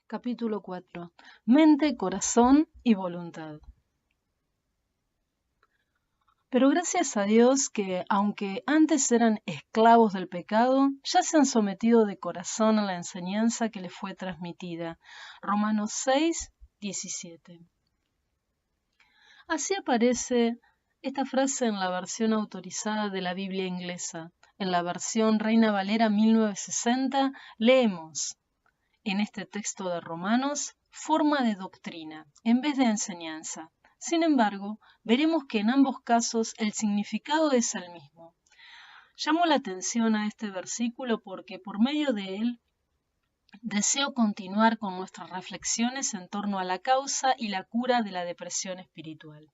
Capítulo 4. Mente, corazón y voluntad. Pero gracias a Dios que, aunque antes eran esclavos del pecado, ya se han sometido de corazón a la enseñanza que les fue transmitida. Romanos 6, 17. Así aparece esta frase en la versión autorizada de la Biblia inglesa. En la versión Reina Valera 1960 leemos en este texto de Romanos forma de doctrina en vez de enseñanza. Sin embargo, veremos que en ambos casos el significado es el mismo. Llamo la atención a este versículo porque por medio de él deseo continuar con nuestras reflexiones en torno a la causa y la cura de la depresión espiritual.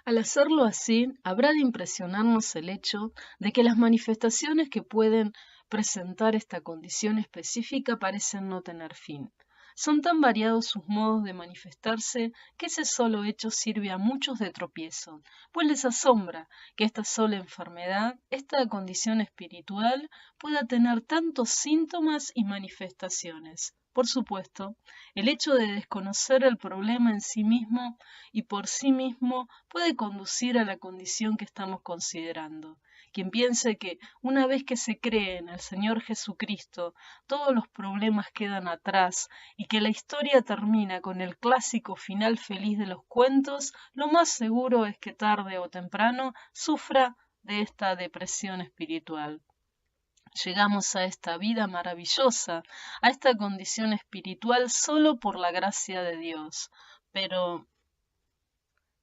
Al hacerlo así, habrá de impresionarnos el hecho de que las manifestaciones que pueden presentar esta condición específica parecen no tener fin. Son tan variados sus modos de manifestarse que ese solo hecho sirve a muchos de tropiezo, pues les asombra que esta sola enfermedad, esta condición espiritual, pueda tener tantos síntomas y manifestaciones. Por supuesto, el hecho de desconocer el problema en sí mismo y por sí mismo puede conducir a la condición que estamos considerando. Quien piense que una vez que se cree en el Señor Jesucristo, todos los problemas quedan atrás y que la historia termina con el clásico final feliz de los cuentos, lo más seguro es que tarde o temprano sufra de esta depresión espiritual. Llegamos a esta vida maravillosa, a esta condición espiritual solo por la gracia de Dios. Pero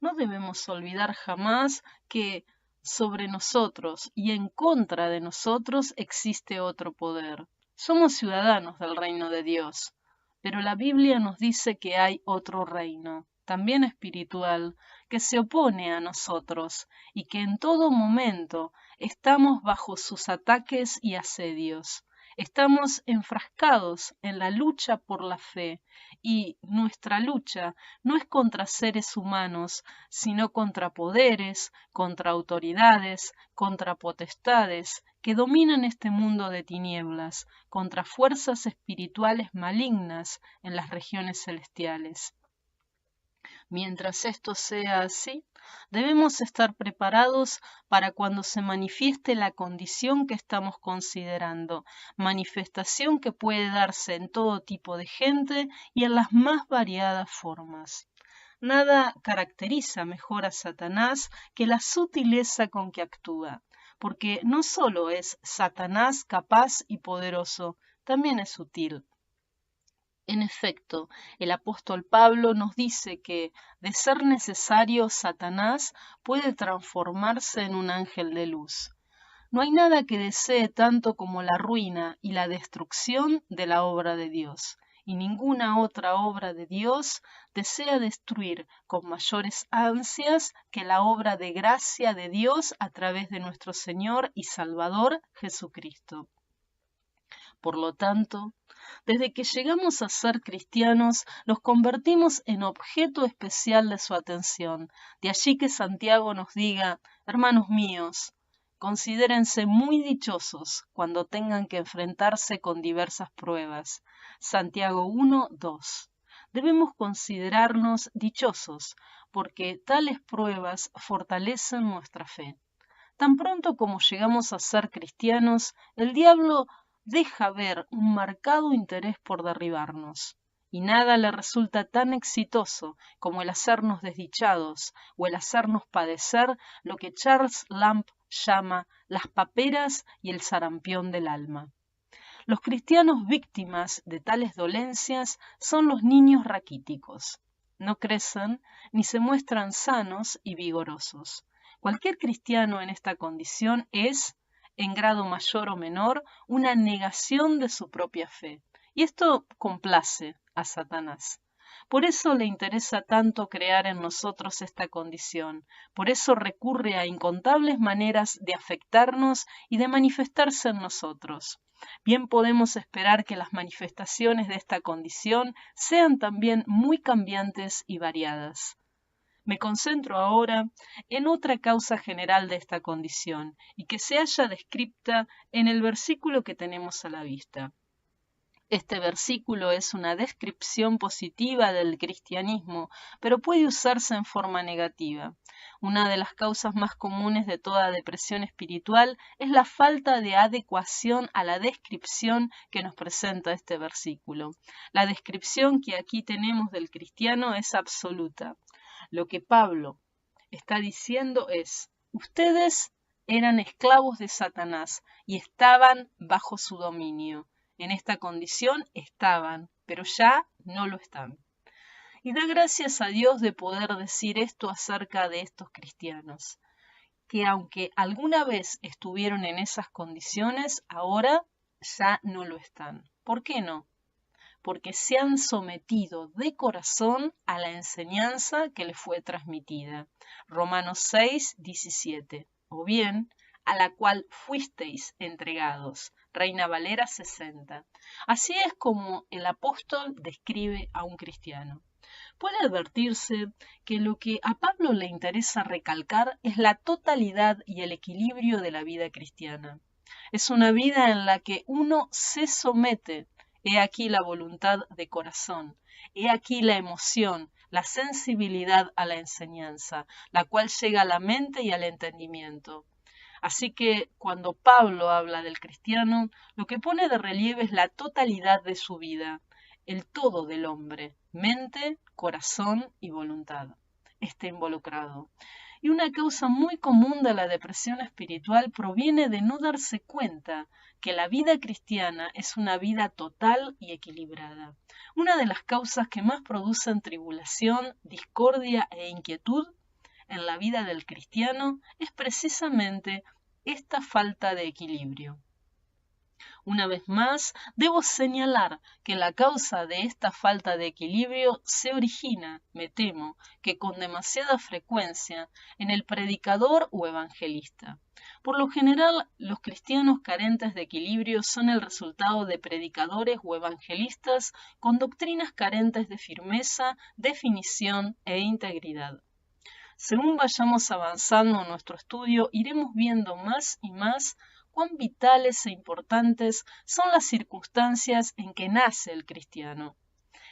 no debemos olvidar jamás que sobre nosotros y en contra de nosotros existe otro poder. Somos ciudadanos del reino de Dios, pero la Biblia nos dice que hay otro reino, también espiritual, que se opone a nosotros y que en todo momento estamos bajo sus ataques y asedios. Estamos enfrascados en la lucha por la fe y nuestra lucha no es contra seres humanos, sino contra poderes, contra autoridades, contra potestades que dominan este mundo de tinieblas, contra fuerzas espirituales malignas en las regiones celestiales. Mientras esto sea así, debemos estar preparados para cuando se manifieste la condición que estamos considerando, manifestación que puede darse en todo tipo de gente y en las más variadas formas. Nada caracteriza mejor a Satanás que la sutileza con que actúa, porque no solo es Satanás capaz y poderoso, también es sutil. En efecto, el apóstol Pablo nos dice que, de ser necesario, Satanás puede transformarse en un ángel de luz. No hay nada que desee tanto como la ruina y la destrucción de la obra de Dios, y ninguna otra obra de Dios desea destruir con mayores ansias que la obra de gracia de Dios a través de nuestro Señor y Salvador Jesucristo. Por lo tanto, desde que llegamos a ser cristianos, nos convertimos en objeto especial de su atención. De allí que Santiago nos diga, hermanos míos, considérense muy dichosos cuando tengan que enfrentarse con diversas pruebas. Santiago 1, 2. Debemos considerarnos dichosos, porque tales pruebas fortalecen nuestra fe. Tan pronto como llegamos a ser cristianos, el diablo deja ver un marcado interés por derribarnos, y nada le resulta tan exitoso como el hacernos desdichados o el hacernos padecer lo que Charles Lamb llama las paperas y el sarampión del alma. Los cristianos víctimas de tales dolencias son los niños raquíticos. No crecen ni se muestran sanos y vigorosos. Cualquier cristiano en esta condición es, en grado mayor o menor, una negación de su propia fe. Y esto complace a Satanás. Por eso le interesa tanto crear en nosotros esta condición. Por eso recurre a incontables maneras de afectarnos y de manifestarse en nosotros. Bien podemos esperar que las manifestaciones de esta condición sean también muy cambiantes y variadas. Me concentro ahora en otra causa general de esta condición y que se halla descripta en el versículo que tenemos a la vista. Este versículo es una descripción positiva del cristianismo, pero puede usarse en forma negativa. Una de las causas más comunes de toda depresión espiritual es la falta de adecuación a la descripción que nos presenta este versículo. La descripción que aquí tenemos del cristiano es absoluta. Lo que Pablo está diciendo es: ustedes eran esclavos de Satanás y estaban bajo su dominio. En esta condición estaban, pero ya no lo están. Y da gracias a Dios de poder decir esto acerca de estos cristianos, que aunque alguna vez estuvieron en esas condiciones, ahora ya no lo están. ¿Por qué no? Porque se han sometido de corazón a la enseñanza que les fue transmitida. Romanos 6, 17. O bien, a la cual fuisteis entregados. Reina Valera 60. Así es como el apóstol describe a un cristiano. Puede advertirse que lo que a Pablo le interesa recalcar es la totalidad y el equilibrio de la vida cristiana. Es una vida en la que uno se somete. He aquí la voluntad de corazón, he aquí la emoción, la sensibilidad a la enseñanza, la cual llega a la mente y al entendimiento. Así que cuando Pablo habla del cristiano, lo que pone de relieve es la totalidad de su vida, el todo del hombre, mente, corazón y voluntad, está involucrado. Y una causa muy común de la depresión espiritual proviene de no darse cuenta que la vida cristiana es una vida total y equilibrada. Una de las causas que más producen tribulación, discordia e inquietud en la vida del cristiano es precisamente esta falta de equilibrio. Una vez más, debo señalar que la causa de esta falta de equilibrio se origina, me temo, que con demasiada frecuencia en el predicador o evangelista. Por lo general, los cristianos carentes de equilibrio son el resultado de predicadores o evangelistas con doctrinas carentes de firmeza, definición e integridad. Según vayamos avanzando en nuestro estudio, iremos viendo más y más cuán vitales e importantes son las circunstancias en que nace el cristiano.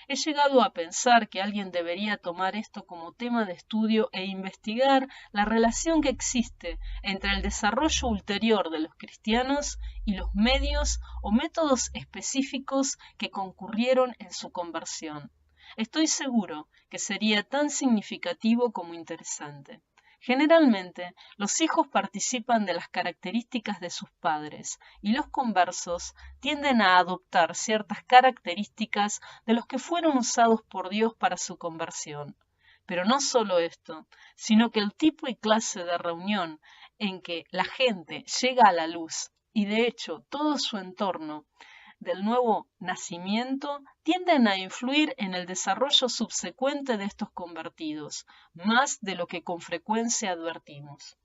He llegado a pensar que alguien debería tomar esto como tema de estudio e investigar la relación que existe entre el desarrollo ulterior de los cristianos y los medios o métodos específicos que concurrieron en su conversión. Estoy seguro que sería tan significativo como interesante. Generalmente, los hijos participan de las características de sus padres y los conversos tienden a adoptar ciertas características de los que fueron usados por Dios para su conversión. Pero no solo esto, sino que el tipo y clase de reunión en que la gente llega a la luz y de hecho todo su entorno del nuevo nacimiento tienden a influir en el desarrollo subsecuente de estos convertidos, más de lo que con frecuencia advertimos.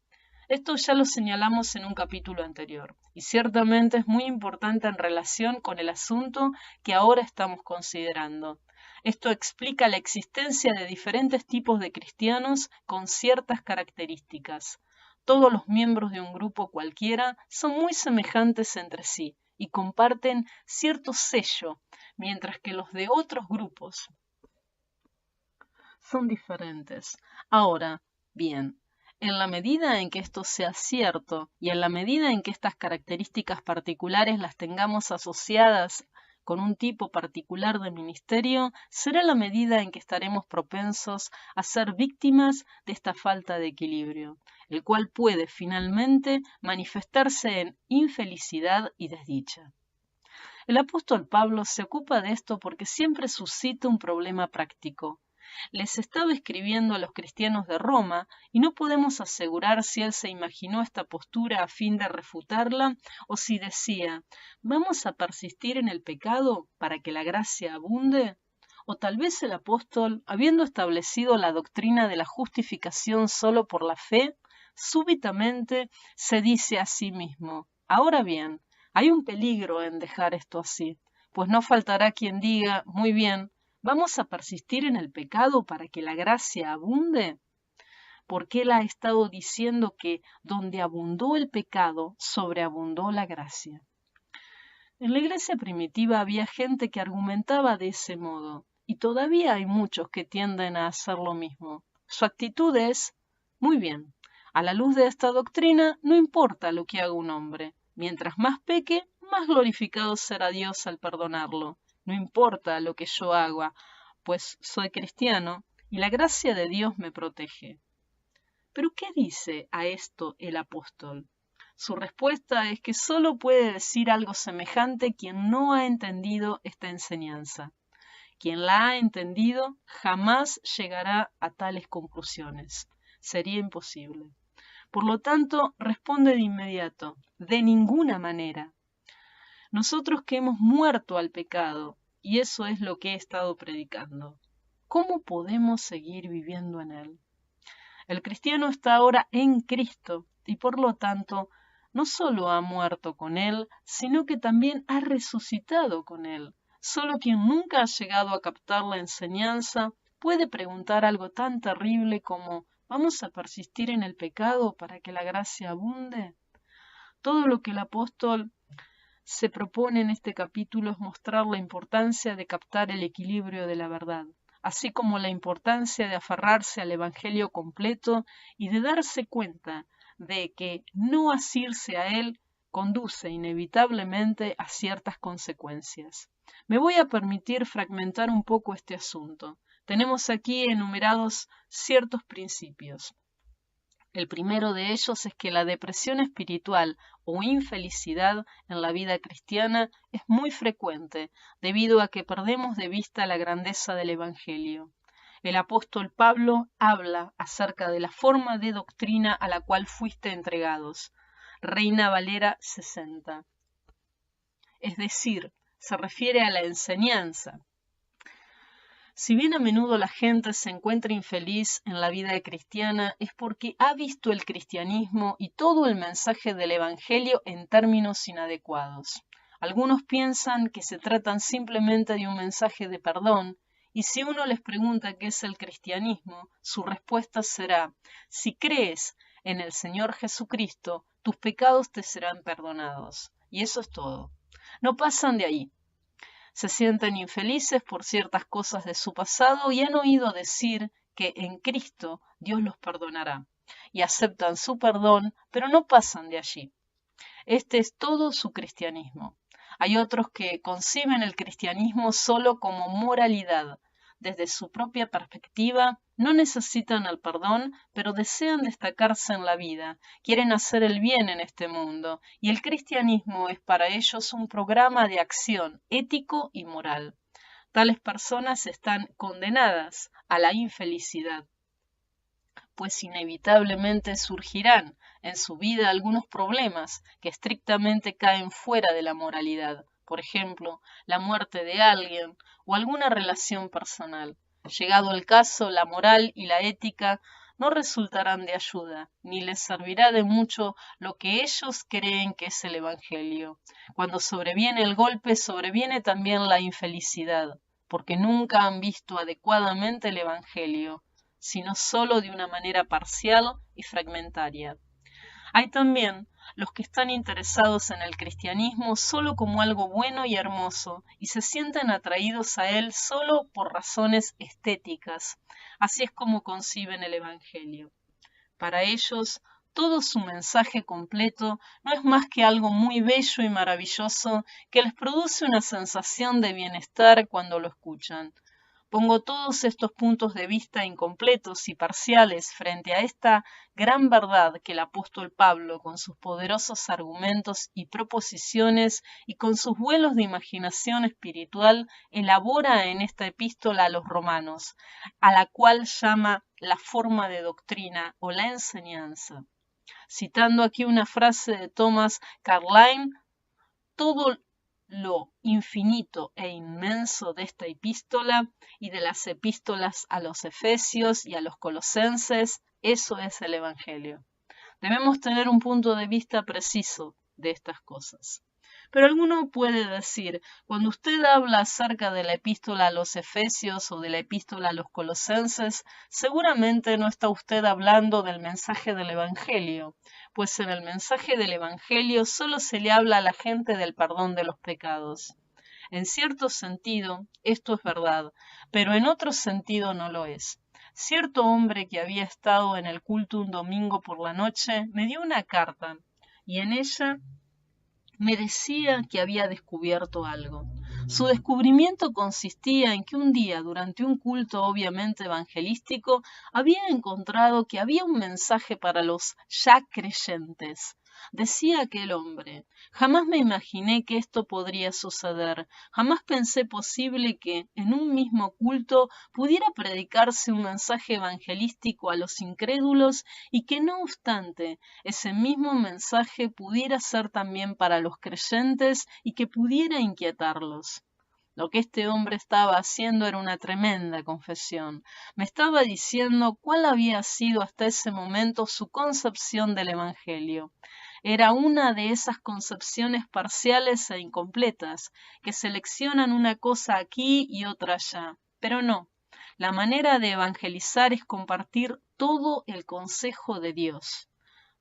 Esto ya lo señalamos en un capítulo anterior, y ciertamente es muy importante en relación con el asunto que ahora estamos considerando. Esto explica la existencia de diferentes tipos de cristianos con ciertas características. Todos los miembros de un grupo cualquiera son muy semejantes entre sí, y comparten cierto sello, mientras que los de otros grupos son diferentes. Ahora, bien, en la medida en que esto sea cierto y en la medida en que estas características particulares las tengamos asociadas con un tipo particular de ministerio, será la medida en que estaremos propensos a ser víctimas de esta falta de equilibrio, el cual puede finalmente manifestarse en infelicidad y desdicha. El apóstol Pablo se ocupa de esto porque siempre suscita un problema práctico. Les estaba escribiendo a los cristianos de Roma y no podemos asegurar si él se imaginó esta postura a fin de refutarla o si decía: ¿vamos a persistir en el pecado para que la gracia abunde? O tal vez el apóstol, habiendo establecido la doctrina de la justificación solo por la fe, súbitamente se dice a sí mismo: ahora bien, hay un peligro en dejar esto así, pues no faltará quien diga: muy bien, ¿vamos a persistir en el pecado para que la gracia abunde? porque él ha estado diciendo que donde abundó el pecado, sobreabundó la gracia. En la iglesia primitiva había gente que argumentaba de ese modo, y todavía hay muchos que tienden a hacer lo mismo. Su actitud es, muy bien, a la luz de esta doctrina no importa lo que haga un hombre, mientras más peque, más glorificado será Dios al perdonarlo. No importa lo que yo haga, pues soy cristiano y la gracia de Dios me protege. ¿Pero qué dice a esto el apóstol? Su respuesta es que solo puede decir algo semejante quien no ha entendido esta enseñanza. Quien la ha entendido jamás llegará a tales conclusiones. Sería imposible. Por lo tanto, responde de inmediato, de ninguna manera. Nosotros que hemos muerto al pecado, y eso es lo que he estado predicando, ¿cómo podemos seguir viviendo en él? El cristiano está ahora en Cristo y por lo tanto no solo ha muerto con él, sino que también ha resucitado con él. Solo quien nunca ha llegado a captar la enseñanza puede preguntar algo tan terrible como ¿vamos a persistir en el pecado para que la gracia abunde? Todo lo que el apóstol se propone en este capítulo es mostrar la importancia de captar el equilibrio de la verdad, así como la importancia de aferrarse al Evangelio completo y de darse cuenta de que no asirse a él conduce inevitablemente a ciertas consecuencias. Me voy a permitir fragmentar un poco este asunto. Tenemos aquí enumerados ciertos principios. El primero de ellos es que la depresión espiritual o infelicidad en la vida cristiana es muy frecuente debido a que perdemos de vista la grandeza del Evangelio. El apóstol Pablo habla acerca de la forma de doctrina a la cual fuiste entregados. Reina Valera 60. Es decir, se refiere a la enseñanza. Si bien a menudo la gente se encuentra infeliz en la vida cristiana, es porque ha visto el cristianismo y todo el mensaje del Evangelio en términos inadecuados. Algunos piensan que se tratan simplemente de un mensaje de perdón, y si uno les pregunta qué es el cristianismo, su respuesta será, si crees en el Señor Jesucristo, tus pecados te serán perdonados. Y eso es todo. No pasan de ahí. Se sienten infelices por ciertas cosas de su pasado y han oído decir que en Cristo Dios los perdonará. Y aceptan su perdón, pero no pasan de allí. Este es todo su cristianismo. Hay otros que conciben el cristianismo solo como moralidad. Desde su propia perspectiva, no necesitan el perdón, pero desean destacarse en la vida, quieren hacer el bien en este mundo, y el cristianismo es para ellos un programa de acción ético y moral. Tales personas están condenadas a la infelicidad, pues inevitablemente surgirán en su vida algunos problemas que estrictamente caen fuera de la moralidad, por ejemplo, la muerte de alguien o alguna relación personal. Llegado el caso, la moral y la ética no resultarán de ayuda, ni les servirá de mucho lo que ellos creen que es el Evangelio. Cuando sobreviene el golpe, sobreviene también la infelicidad, porque nunca han visto adecuadamente el Evangelio, sino solo de una manera parcial y fragmentaria. Hay también los que están interesados en el cristianismo solo como algo bueno y hermoso y se sienten atraídos a él solo por razones estéticas. Así es como conciben el Evangelio. Para ellos, todo su mensaje completo no es más que algo muy bello y maravilloso que les produce una sensación de bienestar cuando lo escuchan. Pongo todos estos puntos de vista incompletos y parciales frente a esta gran verdad que el apóstol Pablo, con sus poderosos argumentos y proposiciones y con sus vuelos de imaginación espiritual, elabora en esta epístola a los romanos, a la cual llama la forma de doctrina o la enseñanza. Citando aquí una frase de Thomas Carlyle, todo lo infinito e inmenso de esta epístola y de las epístolas a los Efesios y a los Colosenses, eso es el Evangelio. Debemos tener un punto de vista preciso de estas cosas. Pero alguno puede decir, cuando usted habla acerca de la epístola a los Efesios o de la epístola a los Colosenses, seguramente no está usted hablando del mensaje del Evangelio, pues en el mensaje del Evangelio solo se le habla a la gente del perdón de los pecados. En cierto sentido, esto es verdad, pero en otro sentido no lo es. Cierto hombre que había estado en el culto un domingo por la noche me dio una carta, y en ella me decía que había descubierto algo. Su descubrimiento consistía en que un día, durante un culto obviamente evangelístico, había encontrado que había un mensaje para los ya creyentes. Decía aquel hombre, jamás me imaginé que esto podría suceder, jamás pensé posible que, en un mismo culto, pudiera predicarse un mensaje evangelístico a los incrédulos y que no obstante, ese mismo mensaje pudiera ser también para los creyentes y que pudiera inquietarlos. Lo que este hombre estaba haciendo era una tremenda confesión. Me estaba diciendo cuál había sido hasta ese momento su concepción del Evangelio. Era una de esas concepciones parciales e incompletas, que seleccionan una cosa aquí y otra allá. Pero no, la manera de evangelizar es compartir todo el consejo de Dios.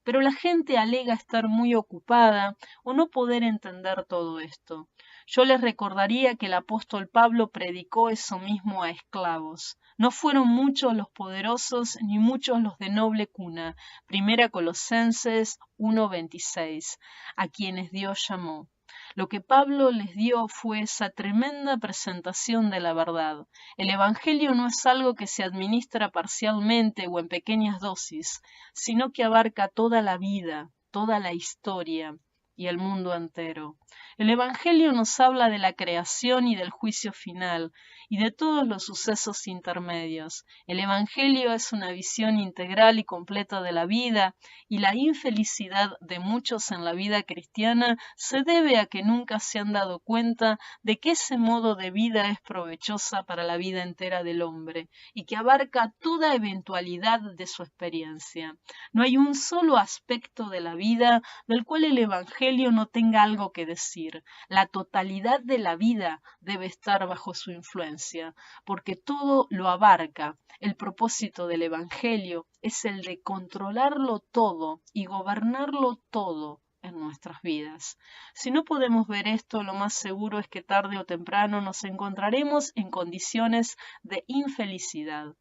Pero la gente alega estar muy ocupada o no poder entender todo esto. Yo les recordaría que el apóstol Pablo predicó eso mismo a esclavos. No fueron muchos los poderosos ni muchos los de noble cuna. Primera Colosenses 1:26, a quienes Dios llamó. Lo que Pablo les dio fue esa tremenda presentación de la verdad. El Evangelio no es algo que se administra parcialmente o en pequeñas dosis, sino que abarca toda la vida, toda la historia y el mundo entero. El Evangelio nos habla de la creación y del juicio final, y de todos los sucesos intermedios. El Evangelio es una visión integral y completa de la vida, y la infelicidad de muchos en la vida cristiana se debe a que nunca se han dado cuenta de que ese modo de vida es provechosa para la vida entera del hombre, y que abarca toda eventualidad de su experiencia. No hay un solo aspecto de la vida del cual el Evangelio no tenga algo que decir. La totalidad de la vida debe estar bajo su influencia, porque todo lo abarca. El propósito del Evangelio es el de controlarlo todo y gobernarlo todo en nuestras vidas. Si no podemos ver esto, lo más seguro es que tarde o temprano nos encontraremos en condiciones de infelicidad.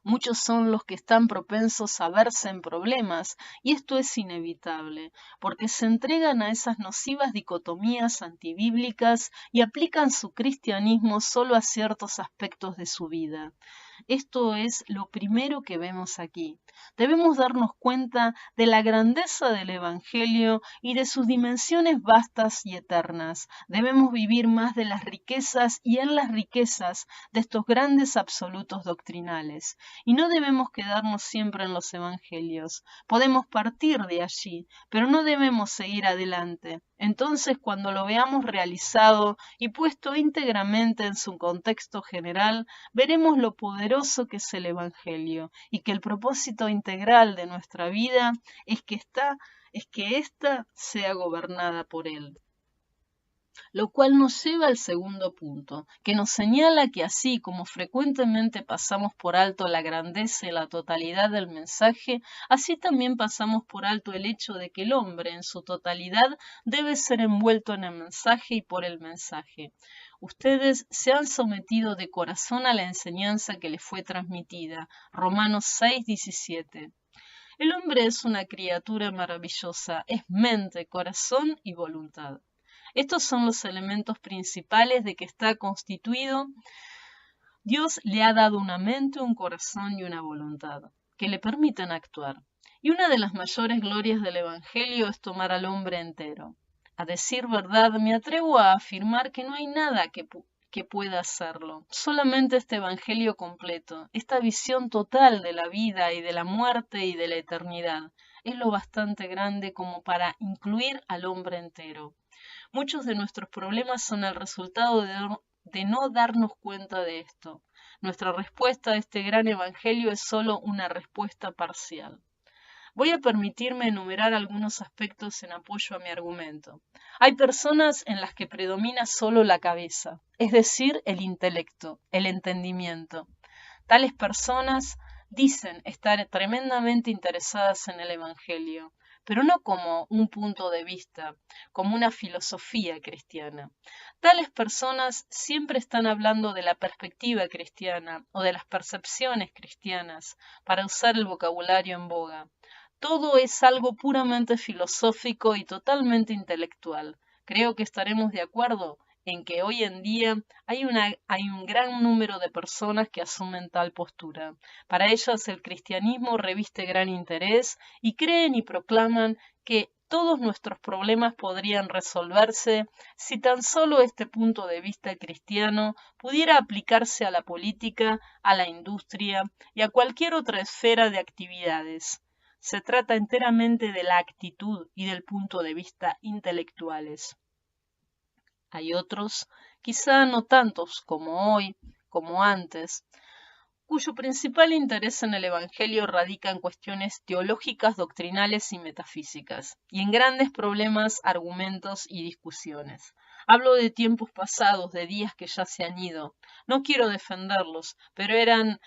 Muchos son los que están propensos a verse en problemas, y esto es inevitable, porque se entregan a esas nocivas dicotomías antibíblicas y aplican su cristianismo solo a ciertos aspectos de su vida. Esto es lo primero que vemos aquí. Debemos darnos cuenta de la grandeza del Evangelio y de sus dimensiones vastas y eternas. Debemos vivir más de las riquezas y en las riquezas de estos grandes absolutos doctrinales. Y no debemos quedarnos siempre en los Evangelios. Podemos partir de allí, pero no debemos seguir adelante. Entonces, cuando lo veamos realizado y puesto íntegramente en su contexto general, veremos lo poderoso que es el Evangelio y que el propósito integral de nuestra vida es que ésta sea gobernada por él. Lo cual nos lleva al segundo punto, que nos señala que así como frecuentemente pasamos por alto la grandeza y la totalidad del mensaje, así también pasamos por alto el hecho de que el hombre en su totalidad debe ser envuelto en el mensaje y por el mensaje. Ustedes se han sometido de corazón a la enseñanza que les fue transmitida. Romanos 6:17. El hombre es una criatura maravillosa, es mente, corazón y voluntad. Estos son los elementos principales de que está constituido. Dios le ha dado una mente, un corazón y una voluntad que le permiten actuar. Y una de las mayores glorias del Evangelio es tomar al hombre entero. A decir verdad, me atrevo a afirmar que no hay nada que pueda hacerlo. Solamente este Evangelio completo, esta visión total de la vida y de la muerte y de la eternidad, es lo bastante grande como para incluir al hombre entero. Muchos de nuestros problemas son el resultado de no darnos cuenta de esto. Nuestra respuesta a este gran evangelio es solo una respuesta parcial. Voy a permitirme enumerar algunos aspectos en apoyo a mi argumento. Hay personas en las que predomina solo la cabeza, es decir, el intelecto, el entendimiento. Tales personas dicen estar tremendamente interesadas en el Evangelio, pero no como un punto de vista, como una filosofía cristiana. Tales personas siempre están hablando de la perspectiva cristiana o de las percepciones cristianas, para usar el vocabulario en boga. Todo es algo puramente filosófico y totalmente intelectual. Creo que estaremos de acuerdo en que hoy en día hay un gran número de personas que asumen tal postura. Para ellas el cristianismo reviste gran interés y creen y proclaman que todos nuestros problemas podrían resolverse si tan solo este punto de vista cristiano pudiera aplicarse a la política, a la industria y a cualquier otra esfera de actividades. Se trata enteramente de la actitud y del punto de vista intelectuales. Hay otros, quizá no tantos como hoy, como antes, cuyo principal interés en el Evangelio radica en cuestiones teológicas, doctrinales y metafísicas, y en grandes problemas, argumentos y discusiones. Hablo de tiempos pasados, de días que ya se han ido. No quiero defenderlos, pero eran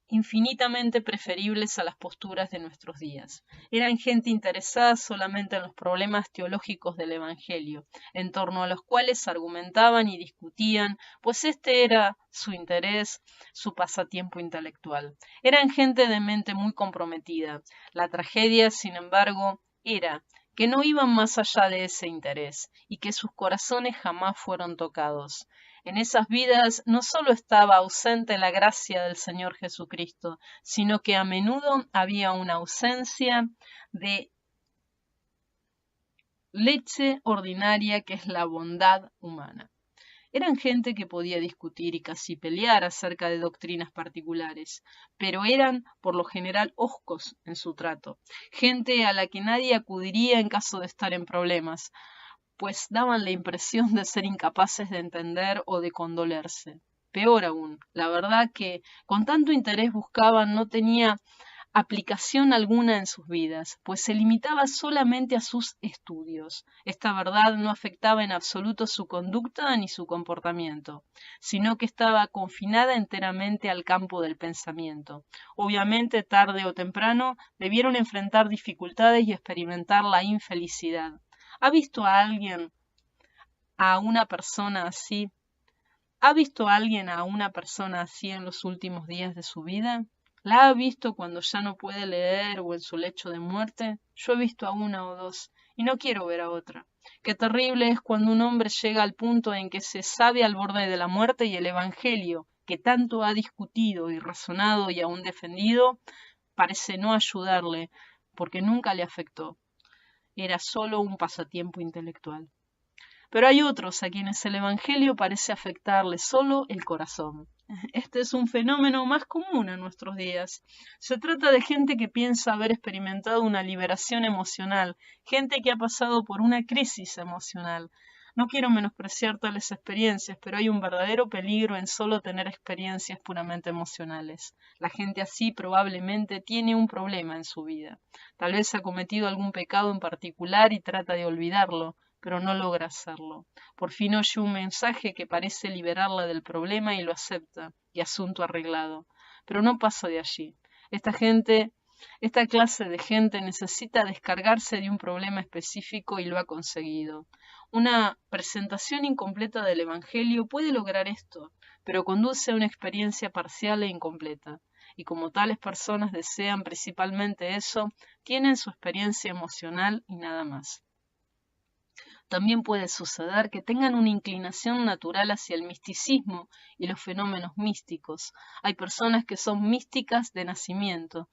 infinitamente preferibles a las posturas de nuestros días. Eran gente interesada solamente en los problemas teológicos del Evangelio, en torno a los cuales argumentaban y discutían, pues este era su interés, su pasatiempo intelectual. Eran gente de mente muy comprometida. La tragedia, sin embargo, era que no iban más allá de ese interés y que sus corazones jamás fueron tocados. En esas vidas no solo estaba ausente la gracia del Señor Jesucristo, sino que a menudo había una ausencia de leche ordinaria que es la bondad humana. Eran gente que podía discutir y casi pelear acerca de doctrinas particulares, pero eran por lo general hoscos en su trato, gente a la que nadie acudiría en caso de estar en problemas, pues daban la impresión de ser incapaces de entender o de condolerse. Peor aún, la verdad que con tanto interés buscaban no tenía aplicación alguna en sus vidas, pues se limitaba solamente a sus estudios. Esta verdad no afectaba en absoluto su conducta ni su comportamiento, sino que estaba confinada enteramente al campo del pensamiento. Obviamente, tarde o temprano, debieron enfrentar dificultades y experimentar la infelicidad. ¿Ha visto a alguien, a una persona así? ¿Ha visto a alguien a una persona así en los últimos días de su vida? ¿La ha visto cuando ya no puede leer o en su lecho de muerte? Yo he visto a una o dos, y no quiero ver a otra. Qué terrible es cuando un hombre llega al punto en que se sabe al borde de la muerte y el Evangelio, que tanto ha discutido y razonado y aún defendido, parece no ayudarle, porque nunca le afectó. Era solo un pasatiempo intelectual. Pero hay otros a quienes el Evangelio parece afectarles solo el corazón. Este es un fenómeno más común en nuestros días. Se trata de gente que piensa haber experimentado una liberación emocional, gente que ha pasado por una crisis emocional. No quiero menospreciar tales experiencias, pero hay un verdadero peligro en solo tener experiencias puramente emocionales. La gente así probablemente tiene un problema en su vida. Tal vez ha cometido algún pecado en particular y trata de olvidarlo, pero no logra hacerlo. Por fin oye un mensaje que parece liberarla del problema y lo acepta, y asunto arreglado. Pero no pasa de allí. Esta clase de gente necesita descargarse de un problema específico y lo ha conseguido. Una presentación incompleta del Evangelio puede lograr esto, pero conduce a una experiencia parcial e incompleta. Y como tales personas desean principalmente eso, tienen su experiencia emocional y nada más. También puede suceder que tengan una inclinación natural hacia el misticismo y los fenómenos místicos. Hay personas que son místicas de nacimiento.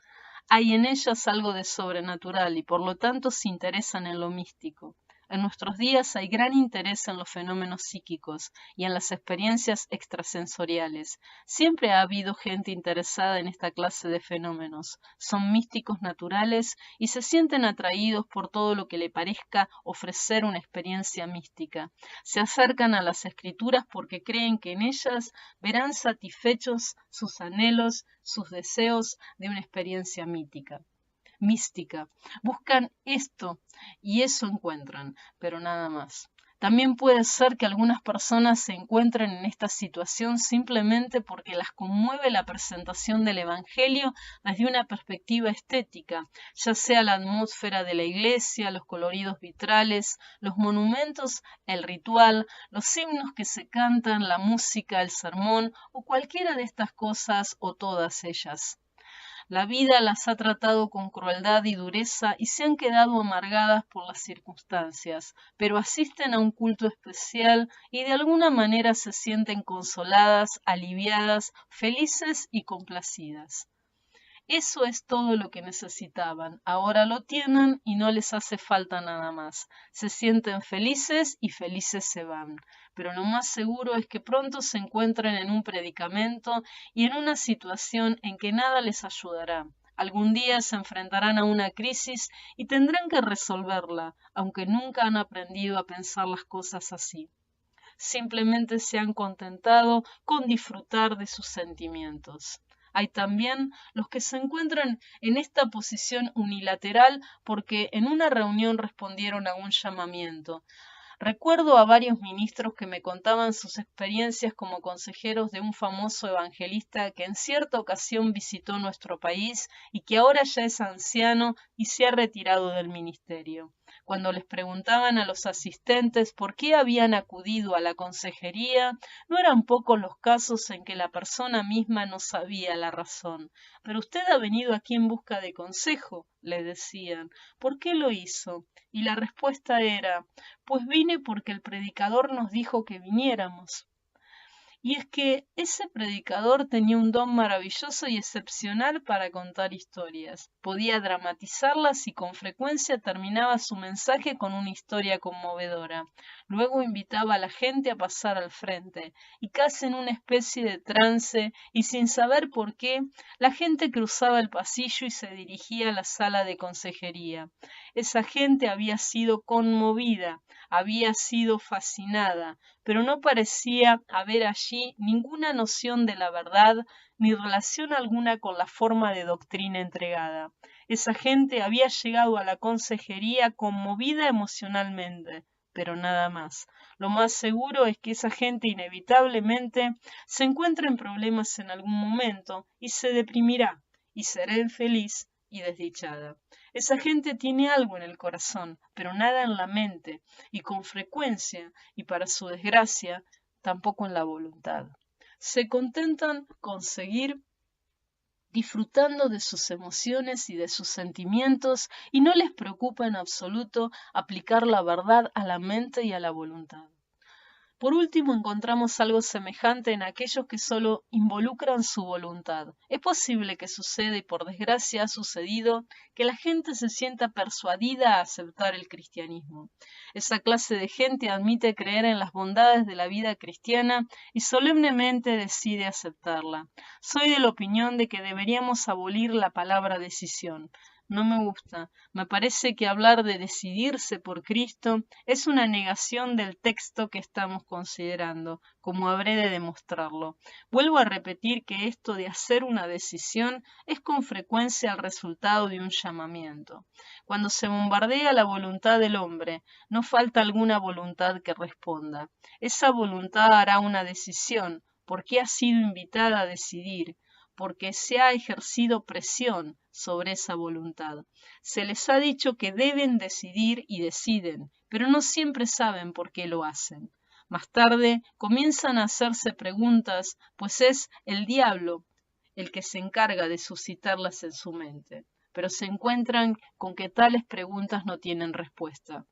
Hay en ellas algo de sobrenatural y por lo tanto se interesan en lo místico. En nuestros días hay gran interés en los fenómenos psíquicos y en las experiencias extrasensoriales. Siempre ha habido gente interesada en esta clase de fenómenos. Son místicos naturales y se sienten atraídos por todo lo que le parezca ofrecer una experiencia mística. Se acercan a las escrituras porque creen que en ellas verán satisfechos sus anhelos, sus deseos de una experiencia mística. mística. Buscan esto y eso encuentran, pero nada más. También puede ser que algunas personas se encuentren en esta situación simplemente porque las conmueve la presentación del Evangelio desde una perspectiva estética, ya sea la atmósfera de la iglesia, los coloridos vitrales, los monumentos, el ritual, los himnos que se cantan, la música, el sermón o cualquiera de estas cosas o todas ellas. La vida las ha tratado con crueldad y dureza y se han quedado amargadas por las circunstancias, pero asisten a un culto especial y de alguna manera se sienten consoladas, aliviadas, felices y complacidas. Eso es todo lo que necesitaban. Ahora lo tienen y no les hace falta nada más. Se sienten felices y felices se van. Pero lo más seguro es que pronto se encuentren en un predicamento y en una situación en que nada les ayudará. Algún día se enfrentarán a una crisis y tendrán que resolverla, aunque nunca han aprendido a pensar las cosas así. Simplemente se han contentado con disfrutar de sus sentimientos. Hay también los que se encuentran en esta posición unilateral porque en una reunión respondieron a un llamamiento. Recuerdo a varios ministros que me contaban sus experiencias como consejeros de un famoso evangelista que en cierta ocasión visitó nuestro país y que ahora ya es anciano y se ha retirado del ministerio. Cuando les preguntaban a los asistentes por qué habían acudido a la consejería, no eran pocos los casos en que la persona misma no sabía la razón. Pero usted ha venido aquí en busca de consejo, le decían. ¿Por qué lo hizo? Y la respuesta era, pues vine porque el predicador nos dijo que viniéramos. Y es que ese predicador tenía un don maravilloso y excepcional para contar historias. Podía dramatizarlas y con frecuencia terminaba su mensaje con una historia conmovedora. Luego invitaba a la gente a pasar al frente, y casi en una especie de trance, y sin saber por qué, la gente cruzaba el pasillo y se dirigía a la sala de consejería. Esa gente había sido conmovida, había sido fascinada, pero no parecía haber allí ninguna noción de la verdad ni relación alguna con la forma de doctrina entregada. Esa gente había llegado a la consejería conmovida emocionalmente, pero nada más. Lo más seguro es que esa gente inevitablemente se encuentre en problemas en algún momento y se deprimirá y será infeliz y desdichada. Esa gente tiene algo en el corazón, pero nada en la mente, y con frecuencia, y para su desgracia, tampoco en la voluntad. Se contentan con seguir disfrutando de sus emociones y de sus sentimientos, y no les preocupa en absoluto aplicar la verdad a la mente y a la voluntad. Por último, encontramos algo semejante en aquellos que solo involucran su voluntad. Es posible que suceda, y por desgracia ha sucedido, que la gente se sienta persuadida a aceptar el cristianismo. Esa clase de gente admite creer en las bondades de la vida cristiana y solemnemente decide aceptarla. Soy de la opinión de que deberíamos abolir la palabra decisión. No me gusta. Me parece que hablar de decidirse por Cristo es una negación del texto que estamos considerando, como habré de demostrarlo. Vuelvo a repetir que esto de hacer una decisión es con frecuencia el resultado de un llamamiento. Cuando se bombardea la voluntad del hombre, no falta alguna voluntad que responda. Esa voluntad hará una decisión, porque ha sido invitada a decidir, porque se ha ejercido presión sobre esa voluntad. Se les ha dicho que deben decidir y deciden, pero no siempre saben por qué lo hacen. Más tarde comienzan a hacerse preguntas, pues es el diablo el que se encarga de suscitarlas en su mente, pero se encuentran con que tales preguntas no tienen respuesta.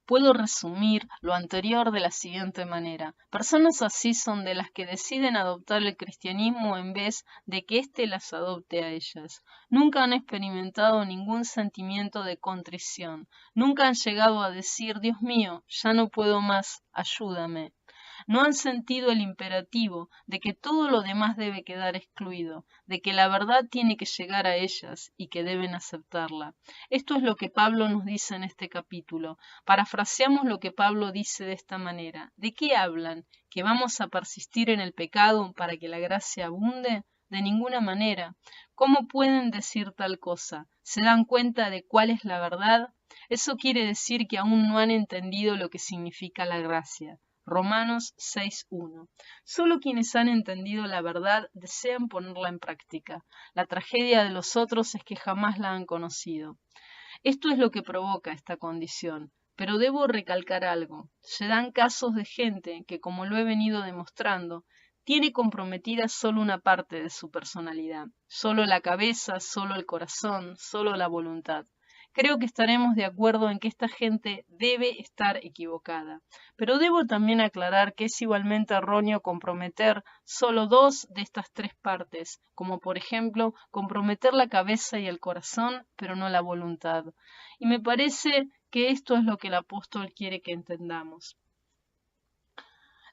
Puedo resumir lo anterior de la siguiente manera. Personas así son de las que deciden adoptar el cristianismo en vez de que éste las adopte a ellas. Nunca han experimentado ningún sentimiento de contrición. Nunca han llegado a decir, Dios mío, ya no puedo más, ayúdame. No han sentido el imperativo de que todo lo demás debe quedar excluido, de que la verdad tiene que llegar a ellas y que deben aceptarla. Esto es lo que Pablo nos dice en este capítulo. Parafraseamos lo que Pablo dice de esta manera. ¿De qué hablan? ¿Que vamos a persistir en el pecado para que la gracia abunde? de ninguna manera. ¿Cómo pueden decir tal cosa? ¿Se dan cuenta de cuál es la verdad? Eso quiere decir que aún no han entendido lo que significa la gracia. Romanos 6:1. Solo quienes han entendido la verdad desean ponerla en práctica. La tragedia de los otros es que jamás la han conocido. Esto es lo que provoca esta condición. Pero debo recalcar algo. Se dan casos de gente que, como lo he venido demostrando, tiene comprometida solo una parte de su personalidad, solo la cabeza, solo el corazón, solo la voluntad. Creo que estaremos de acuerdo en que esta gente debe estar equivocada, pero debo también aclarar que es igualmente erróneo comprometer solo dos de estas tres partes, como por ejemplo comprometer la cabeza y el corazón, pero no la voluntad. Y me parece que esto es lo que el apóstol quiere que entendamos.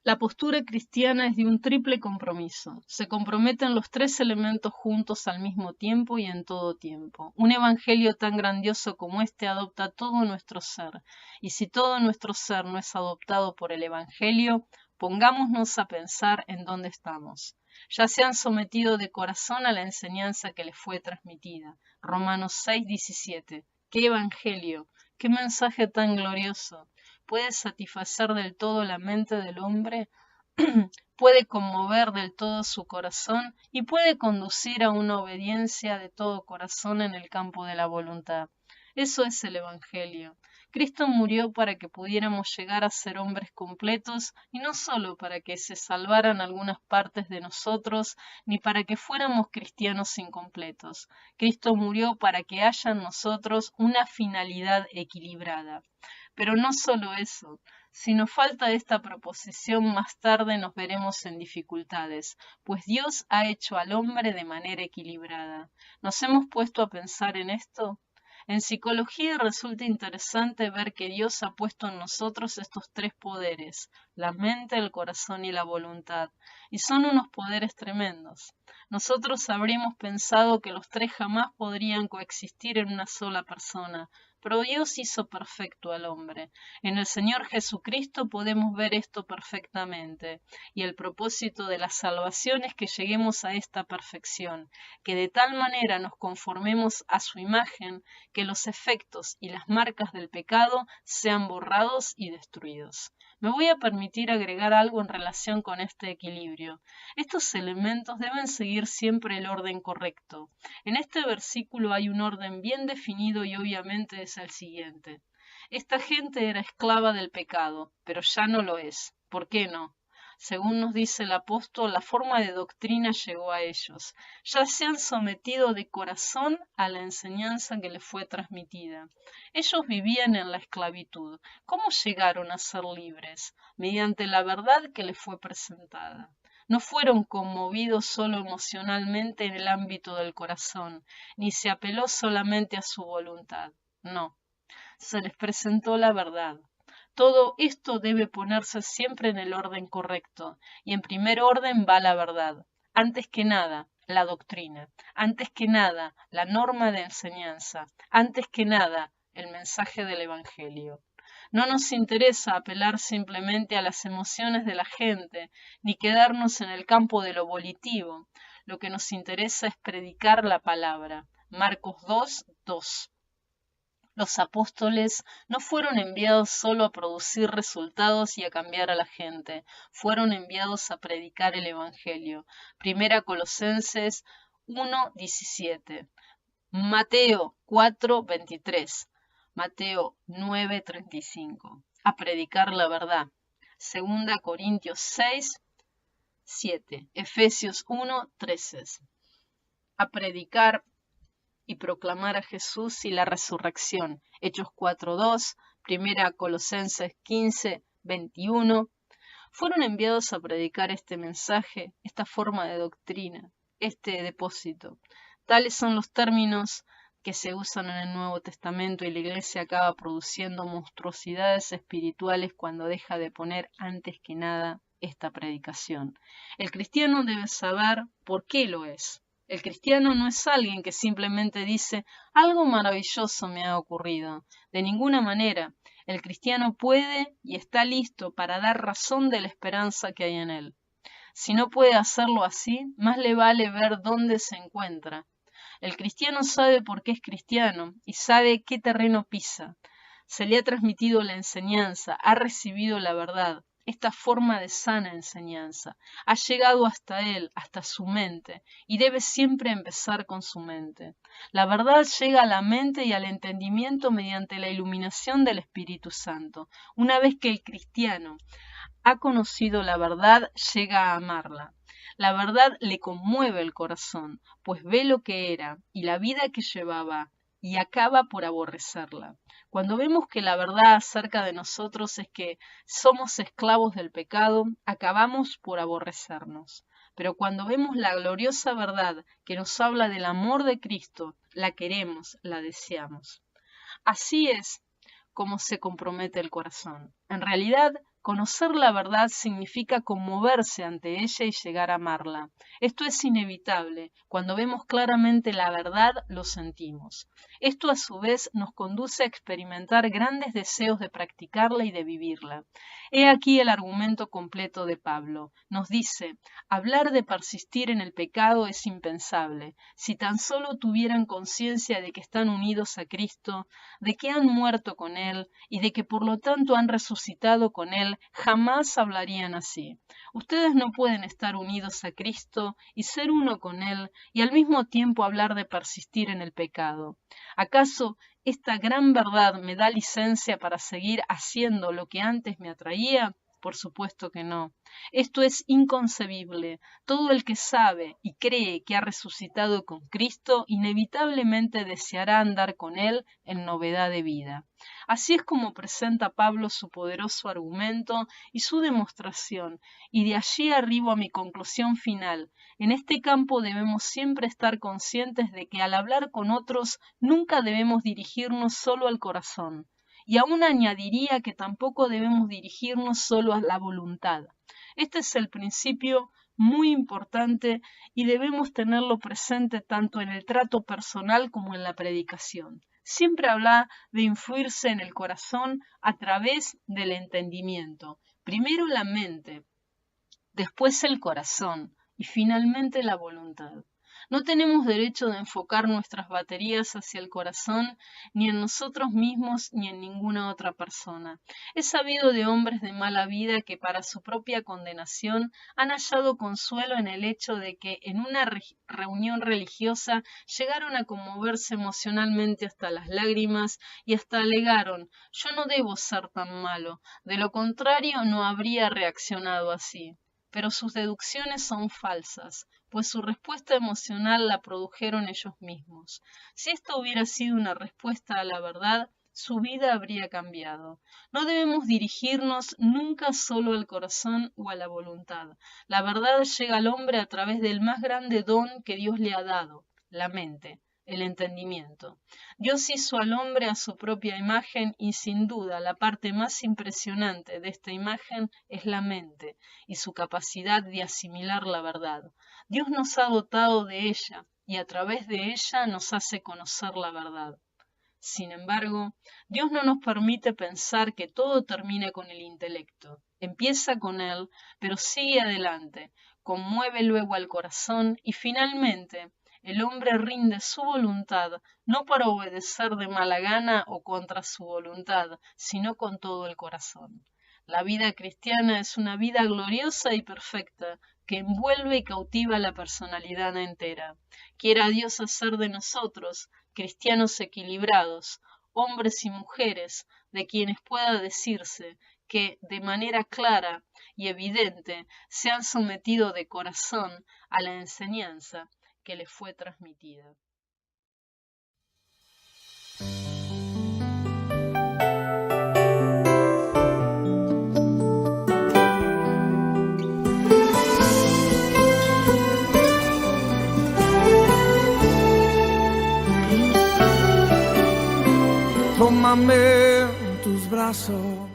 La postura cristiana es de un triple compromiso. Se comprometen los tres elementos juntos al mismo tiempo y en todo tiempo. Un evangelio tan grandioso como este adopta todo nuestro ser. Y si todo nuestro ser no es adoptado por el evangelio, pongámonos a pensar en dónde estamos. Ya se han sometido de corazón a la enseñanza que les fue transmitida. Romanos 6:17. ¡Qué evangelio! ¡Qué mensaje tan glorioso! Puede satisfacer del todo la mente del hombre, puede conmover del todo su corazón y puede conducir a una obediencia de todo corazón en el campo de la voluntad. Eso es el Evangelio. Cristo murió para que pudiéramos llegar a ser hombres completos y no solo para que se salvaran algunas partes de nosotros ni para que fuéramos cristianos incompletos. Cristo murió para que haya en nosotros una finalidad equilibrada. Pero no solo eso, si nos falta esta proposición más tarde nos veremos en dificultades, pues Dios ha hecho al hombre de manera equilibrada. ¿Nos hemos puesto a pensar en esto? En psicología resulta interesante ver que Dios ha puesto en nosotros estos tres poderes, la mente, el corazón y la voluntad, y son unos poderes tremendos. Nosotros habríamos pensado que los tres jamás podrían coexistir en una sola persona, pero Dios hizo perfecto al hombre. En el Señor Jesucristo podemos ver esto perfectamente, y el propósito de la salvación es que lleguemos a esta perfección, que de tal manera nos conformemos a su imagen, que los efectos y las marcas del pecado sean borrados y destruidos. Me voy a permitir agregar algo en relación con este equilibrio. Estos elementos deben seguir siempre el orden correcto. En este versículo hay un orden bien definido y obviamente es el siguiente. Esta gente era esclava del pecado, pero ya no lo es. ¿Por qué no? Según nos dice el apóstol, la forma de doctrina llegó a ellos. Ya se han sometido de corazón a la enseñanza que les fue transmitida. Ellos vivían en la esclavitud. ¿Cómo llegaron a ser libres? Mediante la verdad que les fue presentada. No fueron conmovidos solo emocionalmente en el ámbito del corazón, ni se apeló solamente a su voluntad. No, se les presentó la verdad. Todo esto debe ponerse siempre en el orden correcto, y en primer orden va la verdad. Antes que nada, la doctrina. Antes que nada, la norma de enseñanza. Antes que nada, el mensaje del Evangelio. No nos interesa apelar simplemente a las emociones de la gente, ni quedarnos en el campo de lo volitivo. Lo que nos interesa es predicar la palabra. Marcos 2:2. Los apóstoles no fueron enviados solo a producir resultados y a cambiar a la gente, fueron enviados a predicar el Evangelio. Primera Colosenses 1:17, Mateo 4:23, Mateo 9:35, a predicar la verdad. Segunda Corintios 6:7, Efesios 1:13, a predicar y proclamar a Jesús y la resurrección. Hechos 4:2, Primera Colosenses 15:21. Fueron enviados a predicar este mensaje, esta forma de doctrina, este depósito. Tales son los términos que se usan en el Nuevo Testamento y la Iglesia acaba produciendo monstruosidades espirituales cuando deja de poner antes que nada esta predicación. El cristiano debe saber por qué lo es. El cristiano no es alguien que simplemente dice algo maravilloso me ha ocurrido. De ninguna manera. El cristiano puede y está listo para dar razón de la esperanza que hay en él. Si no puede hacerlo así, más le vale ver dónde se encuentra. El cristiano sabe por qué es cristiano y sabe qué terreno pisa. Se le ha transmitido la enseñanza, ha recibido la verdad, esta forma de sana enseñanza. Ha llegado hasta él, hasta su mente, y debe siempre empezar con su mente. La verdad llega a la mente y al entendimiento mediante la iluminación del Espíritu Santo. Una vez que el cristiano ha conocido la verdad, llega a amarla. La verdad le conmueve el corazón, pues ve lo que era y la vida que llevaba, y acaba por aborrecerla. Cuando vemos que la verdad acerca de nosotros es que somos esclavos del pecado, acabamos por aborrecernos. Pero cuando vemos la gloriosa verdad que nos habla del amor de Cristo, la queremos, la deseamos. Así es como se compromete el corazón. En realidad, conocer la verdad significa conmoverse ante ella y llegar a amarla. Esto es inevitable. Cuando vemos claramente la verdad, lo sentimos. Esto a su vez nos conduce a experimentar grandes deseos de practicarla y de vivirla. He aquí el argumento completo de Pablo. Nos dice, hablar de persistir en el pecado es impensable. Si tan solo tuvieran conciencia de que están unidos a Cristo, de que han muerto con Él y de que por lo tanto han resucitado con Él, jamás hablarían así. Ustedes no pueden estar unidos a Cristo y ser uno con Él y al mismo tiempo hablar de persistir en el pecado. ¿Acaso esta gran verdad me da licencia para seguir haciendo lo que antes me atraía? Por supuesto que no. Esto es inconcebible. Todo el que sabe y cree que ha resucitado con Cristo inevitablemente deseará andar con Él en novedad de vida. Así es como presenta Pablo su poderoso argumento y su demostración, y de allí arribo a mi conclusión final. En este campo debemos siempre estar conscientes de que al hablar con otros nunca debemos dirigirnos solo al corazón. Y aún añadiría que tampoco debemos dirigirnos solo a la voluntad. Este es el principio muy importante y debemos tenerlo presente tanto en el trato personal como en la predicación. Siempre habla de influirse en el corazón a través del entendimiento. Primero la mente, después el corazón y finalmente la voluntad. No tenemos derecho de enfocar nuestras baterías hacia el corazón, ni en nosotros mismos, ni en ninguna otra persona. He sabido de hombres de mala vida que para su propia condenación han hallado consuelo en el hecho de que en una reunión religiosa llegaron a conmoverse emocionalmente hasta las lágrimas y hasta alegaron, yo no debo ser tan malo, de lo contrario no habría reaccionado así. Pero sus deducciones son falsas, pues su respuesta emocional la produjeron ellos mismos. Si esta hubiera sido una respuesta a la verdad, su vida habría cambiado. No debemos dirigirnos nunca solo al corazón o a la voluntad. La verdad llega al hombre a través del más grande don que Dios le ha dado, la mente. El entendimiento. Dios hizo al hombre a su propia imagen y sin duda la parte más impresionante de esta imagen es la mente y su capacidad de asimilar la verdad. Dios nos ha dotado de ella y a través de ella nos hace conocer la verdad. Sin embargo, Dios no nos permite pensar que todo termina con el intelecto. Empieza con él, pero sigue adelante, conmueve luego al corazón y finalmente el hombre rinde su voluntad, no para obedecer de mala gana o contra su voluntad, sino con todo el corazón. La vida cristiana es una vida gloriosa y perfecta, que envuelve y cautiva la personalidad entera. Quiera Dios hacer de nosotros cristianos equilibrados, hombres y mujeres, de quienes pueda decirse que, de manera clara y evidente, se han sometido de corazón a la enseñanza que le fue transmitida. Tómame en tus brazos